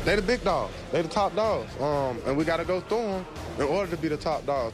They the big dogs. They the top dogs. And we got to go through them in order to be the top dogs.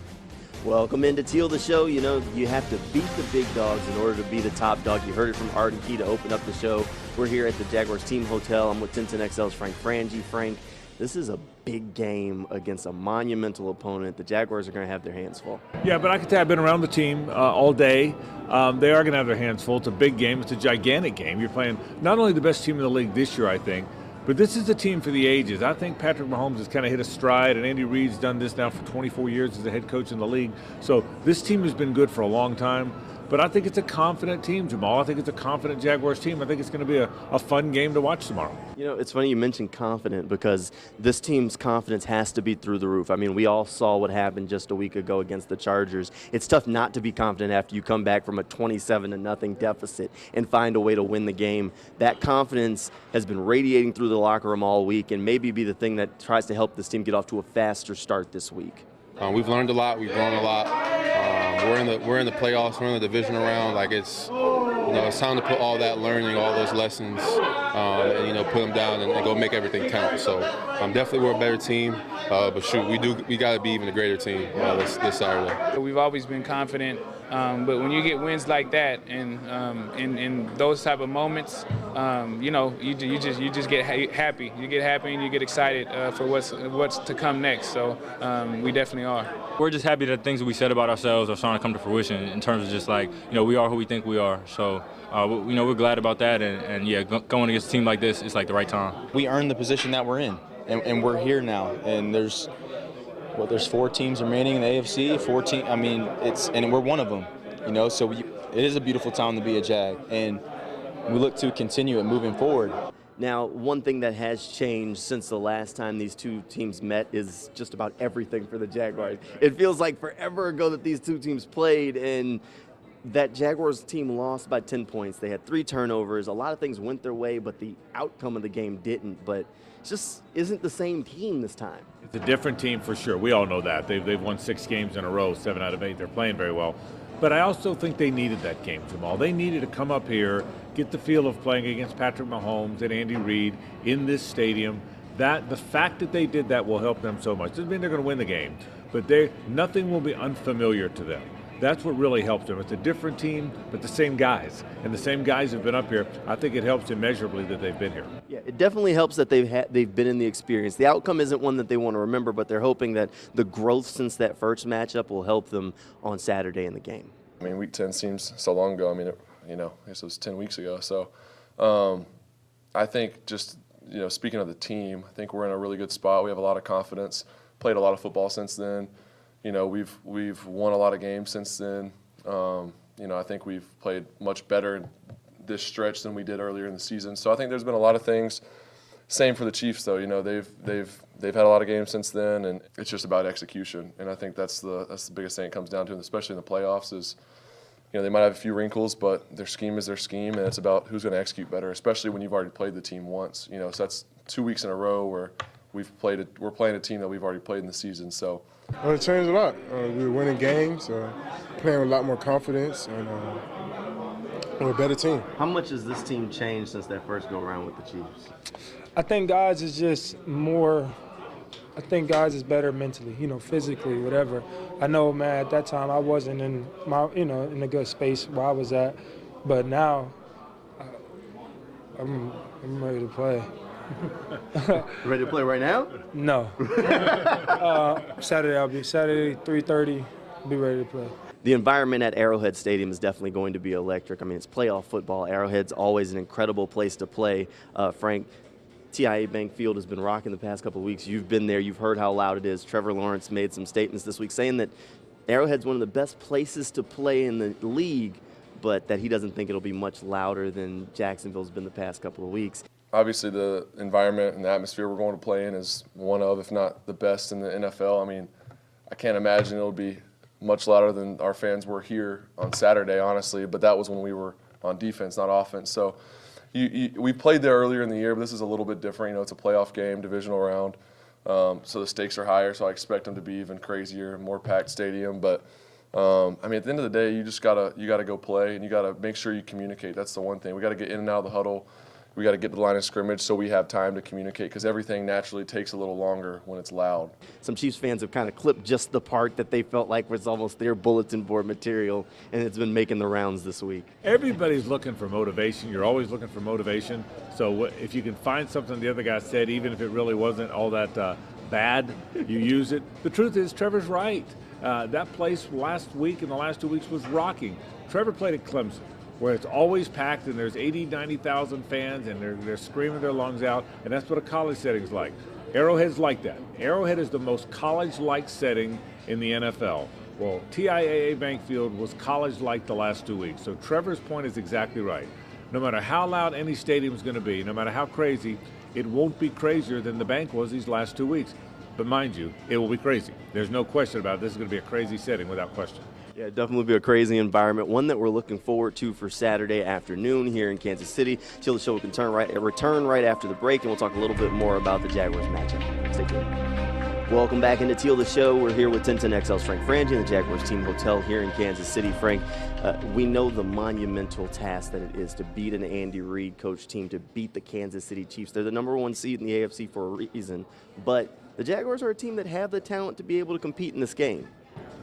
Welcome into Teal the Show. You know, you have to beat the big dogs in order to be the top dog. You heard it from Art and Key to open up the show. We're here at the Jaguars team hotel. I'm with 1010XL's Frank Frangie. Frank, this is a big game against a monumental opponent. The Jaguars are going to have their hands full. Yeah, but I can tell I've been around the team all day. They are going to have their hands full. It's a big game. It's a gigantic game. You're playing not only the best team in the league this year, I think, but this is a team for the ages. I think Patrick Mahomes has kind of hit a stride, and Andy Reid's done this now for 24 years as a head coach in the league. So this team has been good for a long time. But I think it's a confident team, Jamal. I think it's a confident Jaguars team. I think it's going to be a fun game to watch tomorrow. You know, it's funny you mentioned confident because this team's confidence has to be through the roof. I mean, we all saw what happened just a week ago against the Chargers. It's tough not to be confident after you come back from a 27-0 deficit and find a way to win the game. That confidence has been radiating through the locker room all week and maybe be the thing that tries to help this team get off to a faster start this week. We've learned a lot. We've grown a lot. We're in the playoffs. We're in the divisional round. Like it's time to put all that learning, all those lessons, and put them down and go make everything count. So definitely we're a better team. But shoot, we got to be even a greater team this Saturday. We've always been confident, but when you get wins like that and in those type of moments, you just get happy. You get happy and you get excited for what's to come next. So we definitely are. We're just happy that things that we said about ourselves are starting to come to fruition in terms of just like, we are who we think we are. So, we're glad about that. And yeah, going against a team like this, it's like the right time. We earned the position that we're in, and we're here now. And there's 4 teams remaining in the AFC, 14. I mean, and we're one of them, so it is a beautiful time to be a Jag. And we look to continue it moving forward. Now, one thing that has changed since the last time these two teams met is just about everything for the Jaguars. It feels like forever ago that these two teams played, and that Jaguars team lost by 10 points. They had 3 turnovers. A lot of things went their way, but the outcome of the game didn't. But it just isn't the same team this time. It's a different team for sure. We all know that. They've won 6 games in a row, 7 out of 8. They're playing very well. But I also think they needed that game, Jamal. They needed to come up here, get the feel of playing against Patrick Mahomes and Andy Reid in this stadium. The fact that they did that will help them so much. Doesn't mean they're going to win the game, but nothing will be unfamiliar to them. That's what really helps them. It's a different team, but the same guys. And the same guys have been up here. I think it helps immeasurably that they've been here. Yeah, it definitely helps that they've been in the experience. The outcome isn't one that they want to remember, but they're hoping that the growth since that first matchup will help them on Saturday in the game. I mean, Week 10 seems so long ago. I mean, I guess it was 10 weeks ago. So I think just, speaking of the team, I think we're in a really good spot. We have a lot of confidence, played a lot of football since then. We've won a lot of games since then. I think we've played much better in this stretch than we did earlier in the season. So I think there's been a lot of things. Same for the Chiefs, though. They've had a lot of games since then, and it's just about execution. And I think that's the biggest thing it comes down to, and especially in the playoffs, is they might have a few wrinkles, but their scheme is their scheme, and it's about who's going to execute better, especially when you've already played the team once. So that's 2 weeks in a row where we're playing a team that we've already played in the season. So. Well, it changed a lot. We were winning games, playing with a lot more confidence, and we're a better team. How much has this team changed since that first go-around with the Chiefs? I think guys is just more. I think guys is better mentally, physically, whatever. I know, man, at that time I wasn't in my, in a good space where I was at, but now I'm ready to play. Ready to play right now? No. Saturday 3:30. Be ready to play. The environment at Arrowhead Stadium is definitely going to be electric. I mean, it's playoff football. Arrowhead's always an incredible place to play. Frank, TIAA Bank Field has been rocking the past couple of weeks. You've been there. You've heard how loud it is. Trevor Lawrence made some statements this week saying that Arrowhead's one of the best places to play in the league, but that he doesn't think it'll be much louder than Jacksonville's been the past couple of weeks. Obviously, the environment and the atmosphere we're going to play in is one of, if not the best in the NFL. I mean, I can't imagine it'll be much louder than our fans were here on Saturday, honestly, but that was when we were on defense, not offense. So we played there earlier in the year, but this is a little bit different. It's a playoff game, divisional round, so the stakes are higher, so I expect them to be even crazier, more packed stadium. But, I mean, at the end of the day, you gotta go play, and you got to make sure you communicate. That's the one thing. We got to get in and out of the huddle we got to get to the line of scrimmage so we have time to communicate, because everything naturally takes a little longer when it's loud. Some Chiefs fans have kind of clipped just the part that they felt like was almost their bulletin board material, and it's been making the rounds this week. Everybody's looking for motivation. You're always looking for motivation. So if you can find something the other guy said, even if it really wasn't all that bad, you use it. The truth is, Trevor's right. That place last week and the last 2 weeks was rocking. Trevor played at Clemson, where it's always packed and there's 80, 90,000 fans and they're screaming their lungs out, and that's what a college setting's like. Arrowhead's like that. Arrowhead is the most college-like setting in the NFL. Well, TIAA Bank Field was college-like the last 2 weeks, so Trevor's point is exactly right. No matter how loud any stadium is going to be, no matter how crazy, it won't be crazier than the bank was these last 2 weeks. But mind you, it will be crazy. There's no question about it. This is going to be a crazy setting without question. Yeah, definitely be a crazy environment, one that we're looking forward to for Saturday afternoon here in Kansas City. Teal the Show will return right after the break, and we'll talk a little bit more about the Jaguars matchup. Stay tuned. Welcome back into Teal the Show. We're here with 1010XL's Frank Frangie in the Jaguars team hotel here in Kansas City. Frank, we know the monumental task that it is to beat an Andy Reid coach team, to beat the Kansas City Chiefs. They're the #1 seed in the AFC for a reason, but the Jaguars are a team that have the talent to be able to compete in this game.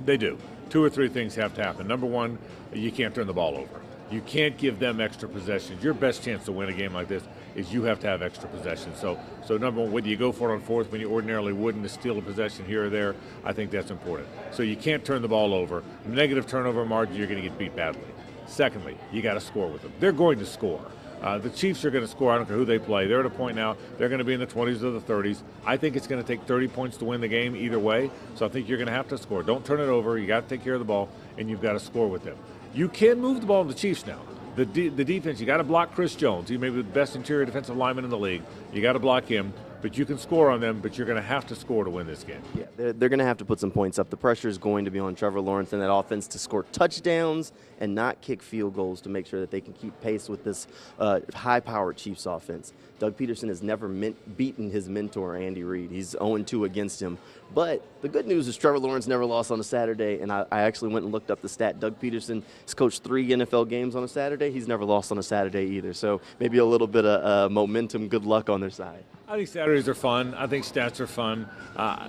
They do. 2 or 3 things have to happen. Number one, you can't turn the ball over. You can't give them extra possessions. Your best chance to win a game like this is you have to have extra possessions. So number one, whether you go for it on fourth when you ordinarily wouldn't, to steal a possession here or there, I think that's important. So you can't turn the ball over. Negative turnover margin, you're going to get beat badly. Secondly, you got to score with them. They're going to score. The Chiefs are going to score. I don't care who they play. They're at a point now, they're going to be in the 20s or the 30s. I think it's going to take 30 points to win the game either way, so I think you're going to have to score. Don't turn it over. You got to take care of the ball, and you've got to score with them. You can move the ball to the Chiefs now. The defense, you got to block Chris Jones. He may be the best interior defensive lineman in the league. You got to block him, but you can score on them, but you're going to have to score to win this game. Yeah, they're going to have to put some points up. The pressure is going to be on Trevor Lawrence and that offense to score touchdowns and not kick field goals to make sure that they can keep pace with this high-powered Chiefs offense. Doug Peterson has never beaten his mentor, Andy Reid. He's 0-2 against him. But the good news is Trevor Lawrence never lost on a Saturday, and I actually went and looked up the stat. Doug Peterson has coached 3 NFL games on a Saturday. He's never lost on a Saturday either. So maybe a little bit of momentum, good luck on their side. I think Saturdays are fun. I think stats are fun.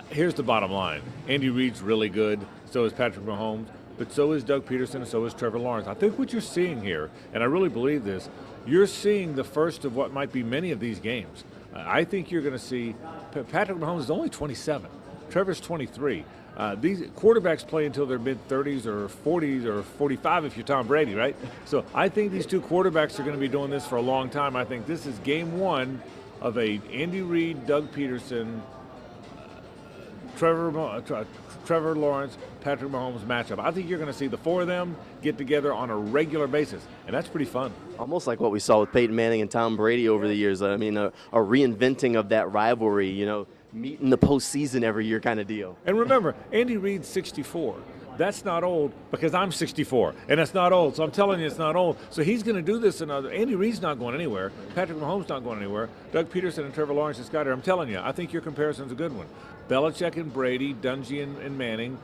Here's the bottom line. Andy Reid's really good. So is Patrick Mahomes. But so is Doug Peterson, and so is Trevor Lawrence. I think what you're seeing here, and I really believe this, you're seeing the first of what might be many of these games. I think you're going to see Patrick Mahomes is only 27. Trevor's 23. These quarterbacks play until their mid-30s or 40s or 45 if you're Tom Brady, right? So I think these 2 quarterbacks are going to be doing this for a long time. I think this is game 1 of a Andy Reid, Doug Peterson, Trevor Lawrence, Patrick Mahomes matchup. I think you're going to see the 4 of them get together on a regular basis, and that's pretty fun. Almost like what we saw with Peyton Manning and Tom Brady over the years. I mean, a reinventing of that rivalry, you know, meeting the postseason every year kind of deal. And remember, Andy Reid's 64. That's not old because I'm 64, and that's not old. So I'm telling you, it's not old. So he's going to do this another. Andy Reid's not going anywhere. Patrick Mahomes not going anywhere. Doug Peterson and Trevor Lawrence just got here. I'm telling you, I think your comparison's a good one. Belichick and Brady, Dungy and Manning.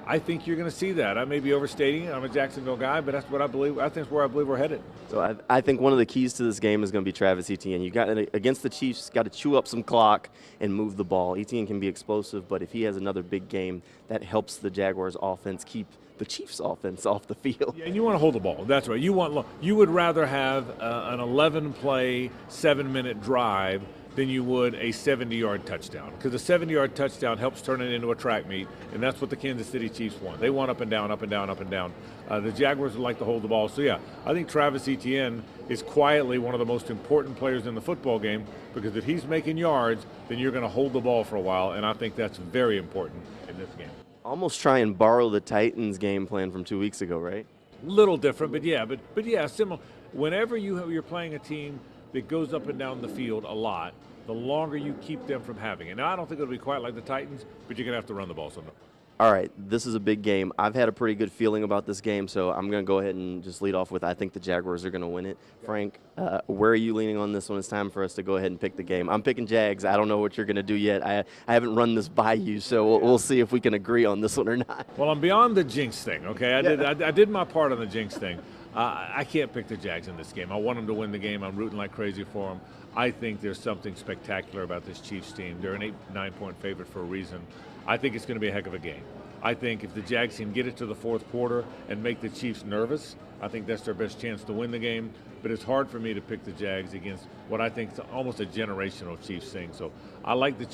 I think you're going to see that. I may be overstating it. I'm a Jacksonville guy, but that's what I believe. I think it's where I believe we're headed. So I think one of the keys to this game is going to be Travis Etienne. You got against the Chiefs, got to chew up some clock and move the ball. Etienne can be explosive, but if he has another big game, that helps the Jaguars' offense keep the Chiefs' offense off the field. Yeah, and you want to hold the ball. That's right. You would rather have an 11-play, 7-minute drive than you would a 70-yard touchdown, because a 70-yard touchdown helps turn it into a track meet, and that's what the Kansas City Chiefs want. They want up and down, up and down, up and down. The Jaguars would like to hold the ball. So, yeah, I think Travis Etienne is quietly one of the most important players in the football game, because if he's making yards, then you're going to hold the ball for a while, and I think that's very important in this game. Almost try and borrow the Titans game plan from 2 weeks ago, right? Little different, but yeah, similar. Whenever you're playing a team that goes up and down the field a lot, the longer you keep them from having it. Now, I don't think it'll be quite like the Titans, but you're going to have to run the ball sometimes. All right, this is a big game. I've had a pretty good feeling about this game, so I'm going to go ahead and just lead off with I think the Jaguars are going to win it. Frank, where are you leaning on this one? It's time for us to go ahead and pick the game. I'm picking Jags. I don't know what you're going to do yet. I haven't run this by you, so we'll see if we can agree on this one or not. Well, I'm beyond the jinx thing, okay? I did my part on the jinx thing. I can't pick the Jags in this game. I want them to win the game. I'm rooting like crazy for them. I think there's something spectacular about this Chiefs team. They're an 8-9 point favorite for a reason. I think it's going to be a heck of a game. I think if the Jags can get it to the fourth quarter and make the Chiefs nervous, I think that's their best chance to win the game. But it's hard for me to pick the Jags against what I think is almost a generational Chiefs thing. So I like the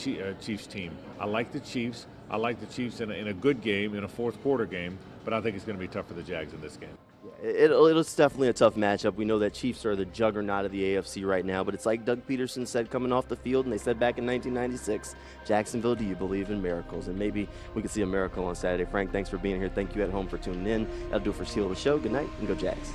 Chiefs team. I like the Chiefs. I like the Chiefs in a good game, in a fourth quarter game. But I think it's going to be tough for the Jags in this game. It's definitely a tough matchup. We know that Chiefs are the juggernaut of the AFC right now, but it's like Doug Peterson said coming off the field, and they said back in 1996, Jacksonville, do you believe in miracles? And maybe we could see a miracle on Saturday. Frank, thanks for being here. Thank you at home for tuning in. That'll do it for Teal the Show. Good night, and go Jags.